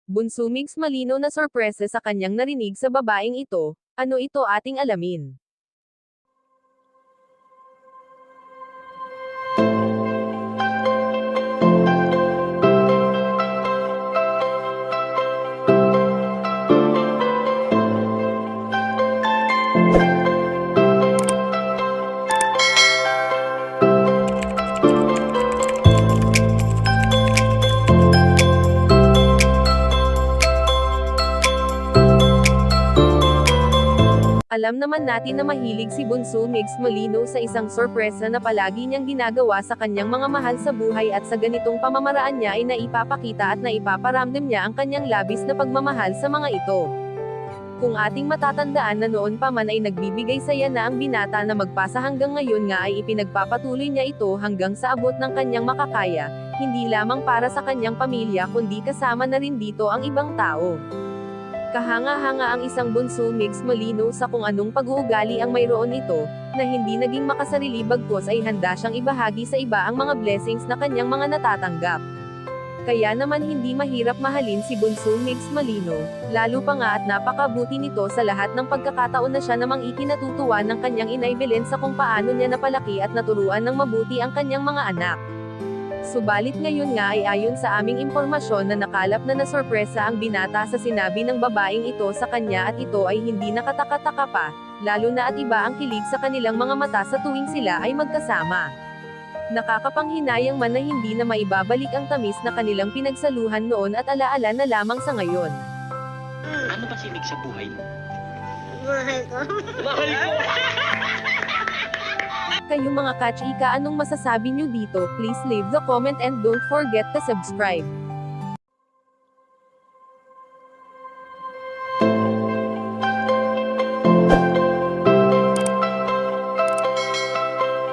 Bunso Migs malinaw na sorpresa sa kanyang narinig sa babaeng ito. Ano ito ating alamin? Alam naman natin na mahilig si Bunso Migs Malino sa isang sorpresa na palagi niyang ginagawa sa kanyang mga mahal sa buhay at sa ganitong pamamaraan niya ay naipapakita at naipaparamdam niya ang kanyang labis na pagmamahal sa mga ito. Kung ating matatandaan na noon pa man ay nagbibigay saya na ang binata na magpasa hanggang ngayon nga ay ipinagpapatuloy niya ito hanggang sa abot ng kanyang makakaya, hindi lamang para sa kanyang pamilya kundi kasama na rin dito ang ibang tao. Kahanga-hanga ang isang Bunso Migs Malino sa kung anong pag-uugali ang mayroon ito, na hindi naging makasarili bagkus ay handa siyang ibahagi sa iba ang mga blessings na kanyang mga natatanggap. Kaya naman hindi mahirap mahalin si Bunso Migs Malino, lalo pa nga at napakabuti nito sa lahat ng pagkakataon na siya namang ikinatutuwa ng kanyang inay Belen sa kung paano niya napalaki at naturuan ng mabuti ang kanyang mga anak. Subalit ngayon nga ay ayon sa aming impormasyon na nakalap na nasorpresa ang binata sa sinabi ng babaeng ito sa kanya at ito ay hindi nakataka-taka pa, lalo na at iba ang kilig sa kanilang mga mata sa tuwing sila ay magkasama. Nakakapanghinayang man na hindi na maibabalik ang tamis na kanilang pinagsaluhan noon at alaala na lamang sa ngayon. Ano ba sinig sa buhay mo? Mahal ko. Mahal ko! Kayo mga kachika, anong masasabi nyo dito? Please leave the comment and don't forget to subscribe.